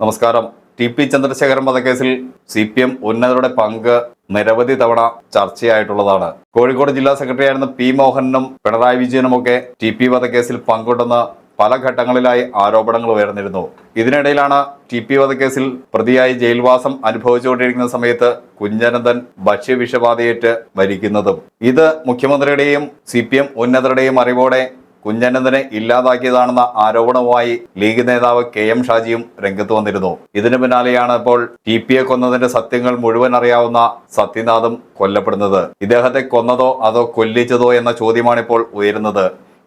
നമസ്കാരം. ടി.പി. ചന്ദ്രശേഖരൻ വധക്കേസിൽ CPM ഉന്നതരുടെ പങ്ക് നിരവധി തവണ ചർച്ചയായിട്ടുള്ളതാണ്. കോഴിക്കോട് ജില്ലാ സെക്രട്ടറിയായിരുന്ന പി മോഹനും പിണറായി വിജയനുമൊക്കെ ടി.പി. വധക്കേസിൽ പങ്കുണ്ടെന്ന് പല ഘട്ടങ്ങളിലായി ആരോപണങ്ങൾ ഉയർന്നിരുന്നു. ഇതിനിടയിലാണ് ടി.പി. വധക്കേസിൽ പ്രതിയായി ജയിൽവാസം അനുഭവിച്ചുകൊണ്ടിരിക്കുന്ന സമയത്ത് കുഞ്ഞനന്തൻ ഭക്ഷ്യവിഷബാധയേറ്റ് മരിക്കുന്നതും. ഇത് മുഖ്യമന്ത്രിയുടെയും CPM ഉന്നതരുടെയും അറിവോടെ കുഞ്ഞനന്തനെ ഇല്ലാതാക്കിയതാണെന്ന ആരോപണവുമായി ലീഗ് നേതാവ് KM ഷാജിയും രംഗത്ത് വന്നിരുന്നു. ഇതിനു പിന്നാലെയാണ് ഇപ്പോൾ ടി.പി.യെ കൊന്നതിന്റെ സത്യങ്ങൾ മുഴുവൻ അറിയാവുന്ന സത്യനാഥും കൊല്ലപ്പെടുന്നത്. ഇദ്ദേഹത്തെ കൊന്നതോ അതോ കൊല്ലിച്ചതോ എന്ന ചോദ്യമാണ് ഇപ്പോൾ ഉയരുന്നത്.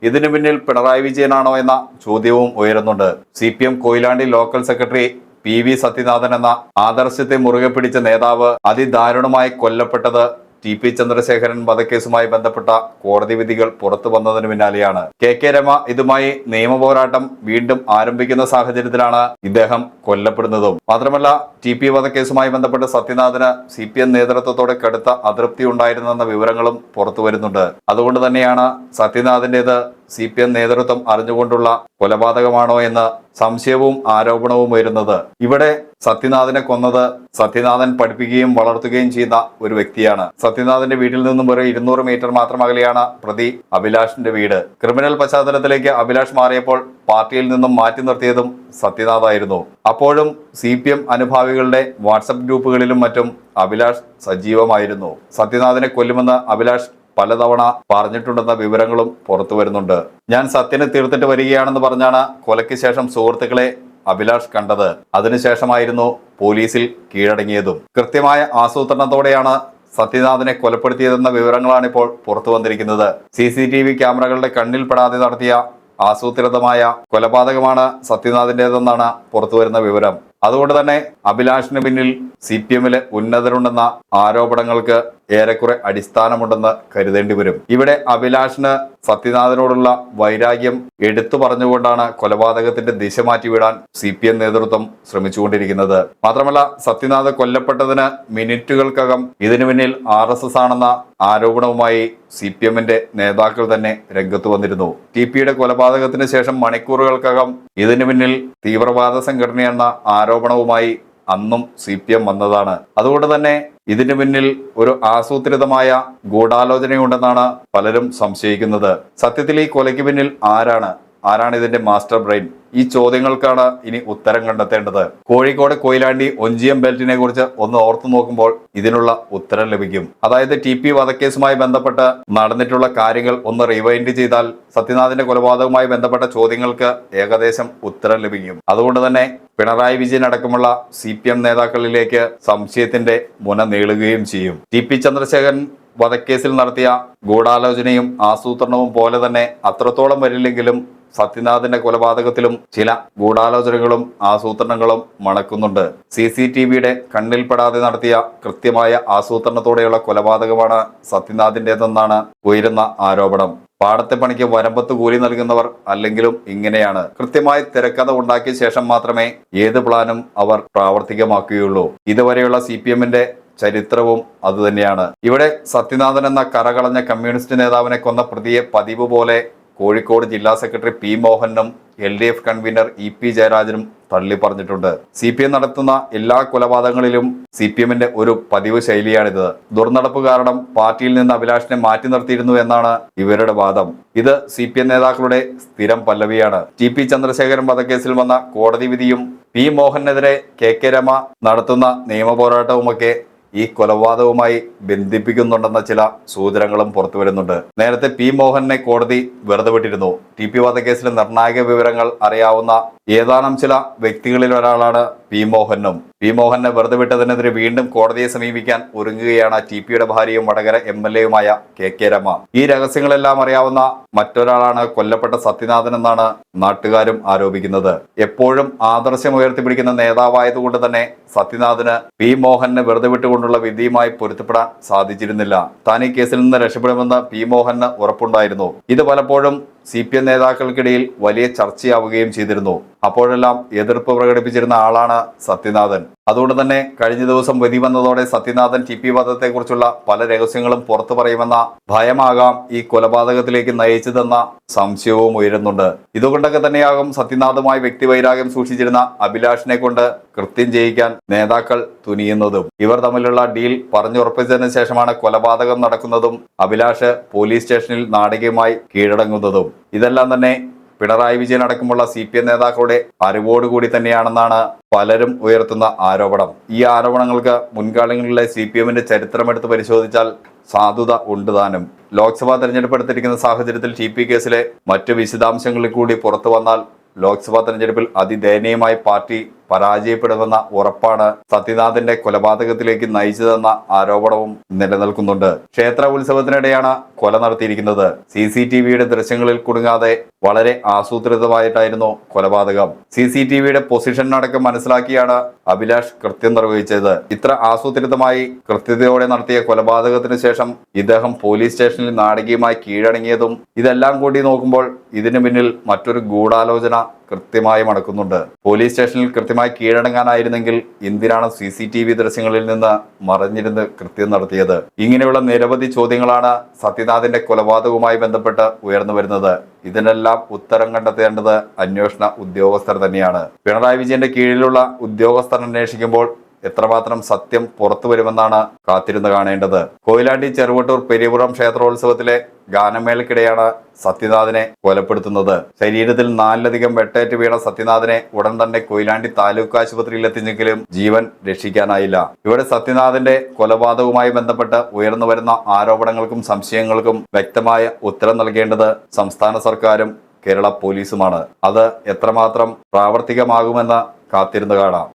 ഇതിനു പിന്നിൽ പിണറായി വിജയനാണോ എന്ന ചോദ്യവും ഉയരുന്നുണ്ട്. CPM Koyilandy local secretary PV Sathyanathan എന്ന ആദർശത്തെ മുറുകെ പിടിച്ച നേതാവ് അതിദാരുണമായി കൊല്ലപ്പെട്ടത് ടി.പി. ചന്ദ്രശേഖരൻ വധക്കേസുമായി ബന്ധപ്പെട്ട കോടതി വിധികൾ പുറത്തു വന്നതിന് പിന്നാലെയാണ്. KK രമ ഇതുമായി നിയമപോരാട്ടം വീണ്ടും ആരംഭിക്കുന്ന സാഹചര്യത്തിലാണ് ഇദ്ദേഹം കൊല്ലപ്പെടുന്നതും. മാത്രമല്ല ടി.പി. വധക്കേസുമായി ബന്ധപ്പെട്ട് സത്യനാഥന് CPM നേതൃത്വത്തോടെ കടുത്ത അതൃപ്തി ഉണ്ടായിരുന്നെന്ന വിവരങ്ങളും പുറത്തു വരുന്നുണ്ട്. അതുകൊണ്ട് തന്നെയാണ് സത്യനാഥന്റേത് CPM നേതൃത്വം അറിഞ്ഞുകൊണ്ടുള്ള കൊലപാതകമാണോ എന്ന സംശയവും ആരോപണവും വരുന്നത്. ഇവിടെ സത്യനാഥനെ കൊന്നത് സത്യനാഥൻ പഠിപ്പിക്കുകയും വളർത്തുകയും ചെയ്യുന്ന ഒരു വ്യക്തിയാണ്. സത്യനാഥന്റെ വീട്ടിൽ നിന്നും ഒരു 200 മീറ്റർ മാത്രം അകലെയാണ് പ്രതി അഭിലാഷിന്റെ വീട്. ക്രിമിനൽ പശ്ചാത്തലത്തിലേക്ക് അഭിലാഷ് മാറിയപ്പോൾ പാർട്ടിയിൽ നിന്നും മാറ്റി നിർത്തിയതും സത്യനാഥായിരുന്നു. അപ്പോഴും CPM അനുഭാവികളുടെ വാട്സപ്പ് ഗ്രൂപ്പുകളിലും മറ്റും അഭിലാഷ് സജീവമായിരുന്നു. സത്യനാഥനെ കൊല്ലുമെന്ന് അഭിലാഷ് പലതവണ പറഞ്ഞിട്ടുണ്ടെന്ന വിവരങ്ങളും പുറത്തു വരുന്നുണ്ട്. ഞാൻ സത്യനെ തീർത്തിട്ട് വരികയാണെന്ന് പറഞ്ഞാണ് കൊലയ്ക്ക് ശേഷം സുഹൃത്തുക്കളെ അഭിലാഷ് കണ്ടത്. അതിനുശേഷമായിരുന്നു പോലീസിൽ കീഴടങ്ങിയതും. കൃത്യമായ ആസൂത്രണത്തോടെയാണ് സത്യനാഥനെ കൊലപ്പെടുത്തിയതെന്ന വിവരങ്ങളാണ് ഇപ്പോൾ പുറത്തു വന്നിരിക്കുന്നത്. CCTV ക്യാമറകളുടെ കണ്ണിൽപ്പെടാതെ നടത്തിയ ആസൂത്രിതമായ കൊലപാതകമാണ് സത്യനാഥിന്റേതെന്നാണ് പുറത്തുവരുന്ന വിവരം. അതുകൊണ്ട് തന്നെ അഭിലാഷിന് പിന്നിൽ CPMലെ ഉന്നതരുണ്ടെന്ന ആരോപണങ്ങൾക്ക് ഏറെക്കുറെ അടിസ്ഥാനമുണ്ടെന്ന് കരുതേണ്ടി വരും. ഇവിടെ അഭിലാഷിന് സത്യനാഥനോടുള്ള വൈരാഗ്യം എടുത്തു പറഞ്ഞുകൊണ്ടാണ് കൊലപാതകത്തിന്റെ ദിശ മാറ്റിവിടാൻ CPM നേതൃത്വം ശ്രമിച്ചുകൊണ്ടിരിക്കുന്നത്. മാത്രമല്ല സത്യനാഥ് കൊല്ലപ്പെട്ടതിന് മിനിറ്റുകൾക്കകം ഇതിനു പിന്നിൽ RSS ആണെന്ന ആരോപണവുമായി CPMന്റെ നേതാക്കൾ തന്നെ രംഗത്ത് വന്നിരുന്നു. ടി.പി.യുടെ കൊലപാതകത്തിന് ശേഷം മണിക്കൂറുകൾക്കകം ഇതിനു പിന്നിൽ തീവ്രവാദ സംഘടനയെന്ന ആരോപണവുമായി അന്നും CPM വന്നതാണ്. അതുകൊണ്ട് തന്നെ ഇതിനു പിന്നിൽ ഒരു ആസൂത്രിതമായ ഗൂഢാലോചനയുണ്ടെന്നാണ് പലരും സംശയിക്കുന്നത്. സത്യത്തിൽ ഈ കൊലയ്ക്ക് പിന്നിൽ ആരാണ് ഇതിന്റെ മാസ്റ്റർ ബ്രെയിൻ? ഈ ചോദ്യങ്ങൾക്കാണ് ഇനി ഉത്തരം കണ്ടെത്തേണ്ടത്. കോഴിക്കോട് കൊയിലാണ്ടി ഒഞ്ചിയം ബെൽറ്റിനെ കുറിച്ച് ഒന്ന് ഓർത്തു നോക്കുമ്പോൾ ഇതിനുള്ള ഉത്തരം ലഭിക്കും. അതായത് ടി.പി. വധക്കേസുമായി ബന്ധപ്പെട്ട് നടന്നിട്ടുള്ള കാര്യങ്ങൾ ഒന്ന് റിവൈൻഡ് ചെയ്താൽ സത്യനാഥിന്റെ കൊലപാതകവുമായി ബന്ധപ്പെട്ട ചോദ്യങ്ങൾക്ക് ഏകദേശം ഉത്തരം ലഭിക്കും. അതുകൊണ്ട് തന്നെ പിണറായി വിജയൻ അടക്കമുള്ള CPM നേതാക്കളിലേക്ക് സംശയത്തിന്റെ മുന നീളുകയും ചെയ്യും. ടി.പി. ചന്ദ്രശേഖരൻ വധക്കേസിൽ നടത്തിയ ഗൂഢാലോചനയും ആസൂത്രണവും പോലെ തന്നെ അത്രത്തോളം വരില്ലെങ്കിലും സത്യനാഥിന്റെ കൊലപാതകത്തിലും ചില ഗൂഢാലോചനകളും ആസൂത്രണങ്ങളും മണക്കുന്നുണ്ട്. CCTVയുടെ കണ്ണിൽപ്പെടാതെ നടത്തിയ കൃത്യമായ ആസൂത്രണത്തോടെയുള്ള കൊലപാതകമാണ് സത്യനാഥിന്റേതെന്നാണ് ഉയരുന്ന ആരോപണം. പാടത്തെ പണിക്ക് വരമ്പത്ത് കൂലി നൽകുന്നവർ അല്ലെങ്കിലും ഇങ്ങനെയാണ്. കൃത്യമായി തിരക്കഥ ഉണ്ടാക്കിയ ശേഷം മാത്രമേ ഏത് പ്ലാനും അവർ പ്രാവർത്തികമാക്കുകയുള്ളൂ. ഇതുവരെയുള്ള CPMന്റെ ചരിത്രവും അതുതന്നെയാണ്. ഇവിടെ സത്യനാഥൻ എന്ന കറകളഞ്ഞ കമ്മ്യൂണിസ്റ്റ് നേതാവിനെ കൊന്ന പ്രതിയെ പതിവ് പോലെ കോഴിക്കോട് ജില്ലാ സെക്രട്ടറി പി മോഹനും LDF കൺവീനർ EP ജയരാജനും തള്ളി പറഞ്ഞിട്ടുണ്ട്. CPM നടത്തുന്ന എല്ലാ കൊലപാതകങ്ങളിലും CPMന്റെ ഒരു പതിവ് ശൈലിയാണിത്. ദുർനടപ്പ് കാരണം പാർട്ടിയിൽ നിന്ന് അഭിലാഷിനെ മാറ്റി നിർത്തിയിരുന്നു എന്നാണ് ഇവരുടെ വാദം. ഇത് CPM നേതാക്കളുടെ സ്ഥിരം പല്ലവിയാണ്. ടി.പി. ചന്ദ്രശേഖരൻ വധക്കേസിൽ വന്ന കോടതി വിധിയും പി മോഹനെതിരെ KK രമ നടത്തുന്ന നിയമപോരാട്ടവുമൊക്കെ ഈ കൊലപാതകവുമായി ബന്ധിപ്പിക്കുന്നുണ്ടെന്ന ചില സൂചനകളും പുറത്തു വരുന്നുണ്ട്. നേരത്തെ പി മോഹനെ കോടതി വെറുതെ വിട്ടിരുന്നു. ടി.പി. വധക്കേസിലെ നിർണായക വിവരങ്ങൾ അറിയാവുന്ന ഏതാനും ചില വ്യക്തികളിൽ ഒരാളാണ് പി മോഹനും. പി മോഹനെ വെറുതെ വിട്ടതിനെതിരെ വീണ്ടും കോടതിയെ സമീപിക്കാൻ ഒരുങ്ങുകയാണ് ടി.പി.യുടെ ഭാര്യയും വടകര MLAയുമായ KK രമ. ഈ രഹസ്യങ്ങളെല്ലാം അറിയാവുന്ന മറ്റൊരാളാണ് കൊല്ലപ്പെട്ട സത്യനാഥൻ എന്നാണ് നാട്ടുകാരും ആരോപിക്കുന്നത്. എപ്പോഴും ആദർശം ഉയർത്തിപ്പിടിക്കുന്ന നേതാവായതുകൊണ്ട് തന്നെ സത്യനാഥന് പി മോഹനെ വെറുതെ വിട്ടുകൊണ്ടുള്ള വിധിയുമായി പൊരുത്തപ്പെടാൻ സാധിച്ചിരുന്നില്ല. താൻ ഈ കേസിൽ നിന്ന് രക്ഷപ്പെടുമെന്ന് പി മോഹന് ഉറപ്പുണ്ടായിരുന്നു. ഇത് പലപ്പോഴും CPM നേതാക്കൾക്കിടയിൽ വലിയ ചർച്ചയാവുകയും ചെയ്തിരുന്നു. അപ്പോഴെല്ലാം എതിർപ്പ് പ്രകടിപ്പിച്ചിരുന്ന ആളാണ് സത്യനാഥൻ. അതുകൊണ്ട് തന്നെ കഴിഞ്ഞ ദിവസം വിധി വന്നതോടെ സത്യനാഥൻ ടി പി വധത്തെക്കുറിച്ചുള്ള പല രഹസ്യങ്ങളും പുറത്തു പറയുമെന്ന ഭയമാകാം ഈ കൊലപാതകത്തിലേക്ക് നയിച്ചതെന്ന സംശയവും ഉയരുന്നുണ്ട്. ഇതുകൊണ്ടൊക്കെ തന്നെയാകും സത്യനാഥുമായി വ്യക്തിവൈരാഗ്യം സൂക്ഷിച്ചിരുന്ന അഭിലാഷിനെ കൊണ്ട് കൃത്യം ചെയ്യിക്കാൻ നേതാക്കൾ തുനിയുന്നതും. ഇവർ തമ്മിലുള്ള ഡീൽ പറഞ്ഞുറപ്പിച്ചതിന് ശേഷമാണ് കൊലപാതകം നടക്കുന്നതും അഭിലാഷ് പോലീസ് സ്റ്റേഷനിൽ നാടകീയമായി കീഴടങ്ങുന്നതും. ഇതെല്ലാം തന്നെ പിണറായി വിജയൻ അടക്കമുള്ള CPM നേതാക്കളുടെ അറിവോടുകൂടി തന്നെയാണെന്നാണ് പലരും ഉയർത്തുന്ന ആരോപണം. ഈ ആരോപണങ്ങൾക്ക് മുൻകാലങ്ങളിലെ CPMന്റെ ചരിത്രമെടുത്ത് പരിശോധിച്ചാൽ സാധുത ഉണ്ട് താനും. ലോക്സഭാ തെരഞ്ഞെടുപ്പ് എടുത്തിരിക്കുന്ന സാഹചര്യത്തിൽ TP കേസിലെ മറ്റു വിശദാംശങ്ങളിൽ കൂടി പുറത്തു വന്നാൽ ലോക്സഭാ തെരഞ്ഞെടുപ്പിൽ അതിദയനീയമായി പാർട്ടി പരാജയപ്പെടുമെന്ന ഉറപ്പാണ് സത്യനാഥന്റെ കൊലപാതകത്തിലേക്ക് നയിച്ചതെന്ന ആരോപണവും നിലനിൽക്കുന്നുണ്ട്. ക്ഷേത്ര ഉത്സവത്തിനിടെയാണ് കൊല നടത്തിയിരിക്കുന്നത്. CCTVയുടെ ദൃശ്യങ്ങളിൽ കുടുങ്ങാതെ വളരെ ആസൂത്രിതമായിട്ടായിരുന്നു കൊലപാതകം. CCTVയുടെ പൊസിഷൻ അടക്കം മനസ്സിലാക്കിയാണ് അഭിലാഷ് കൃത്യം നിർവഹിച്ചത്. ഇത്ര ആസൂത്രിതമായി കൃത്യതയോടെ നടത്തിയ കൊലപാതകത്തിന് ശേഷം ഇദ്ദേഹം പോലീസ് സ്റ്റേഷനിൽ നാടകീയമായി കീഴടങ്ങിയതും ഇതെല്ലാം കൂടി നോക്കുമ്പോൾ ഇതിനു പിന്നിൽ മറ്റൊരു ഗൂഢാലോചന കൃത്യമായി മടക്കുന്നുണ്ട്. പോലീസ് സ്റ്റേഷനിൽ കൃത്യമായി കീഴടങ്ങാനായിരുന്നെങ്കിൽ എന്തിനാണ് CCTV ദൃശ്യങ്ങളിൽ നിന്ന് മറഞ്ഞിരുന്ന് കൃത്യം നടത്തിയത്? ഇങ്ങനെയുള്ള നിരവധി ചോദ്യങ്ങളാണ് സത്യനാഥിന്റെ കൊലപാതകവുമായി ബന്ധപ്പെട്ട് ഉയർന്നു വരുന്നത്. ഇതിനെല്ലാം ഉത്തരം കണ്ടെത്തേണ്ടത് അന്വേഷണ ഉദ്യോഗസ്ഥർ തന്നെയാണ്. പിണറായി വിജയന്റെ കീഴിലുള്ള ഉദ്യോഗസ്ഥർ അന്വേഷിക്കുമ്പോൾ എത്രമാത്രം സത്യം പുറത്തു വരുമെന്നാണ് കാത്തിരുന്ന് കാണേണ്ടത്. കൊയിലാണ്ടി ചെറുവട്ടൂർ പെരിയപുരം ക്ഷേത്രോത്സവത്തിലെ ഗാനമേളയ്ക്കിടെയാണ് സത്യനാഥിനെ കൊലപ്പെടുത്തുന്നത്. ശരീരത്തിൽ 4ലധികം വെട്ടേറ്റ് വീണ സത്യനാഥിനെ ഉടൻ തന്നെ കൊയിലാണ്ടി താലൂക്ക് ആശുപത്രിയിൽ എത്തിച്ചെങ്കിലും ജീവൻ രക്ഷിക്കാനായില്ല. ഇവിടെ സത്യനാഥിന്റെ കൊലപാതകവുമായി ബന്ധപ്പെട്ട് ഉയർന്നു വരുന്ന ആരോപണങ്ങൾക്കും സംശയങ്ങൾക്കും വ്യക്തമായ ഉത്തരം നൽകേണ്ടത് സംസ്ഥാന സർക്കാരും കേരള പോലീസുമാണ്. അത് എത്രമാത്രം പ്രാവർത്തികമാകുമെന്ന് കാത്തിരുന്ന് കാണാം.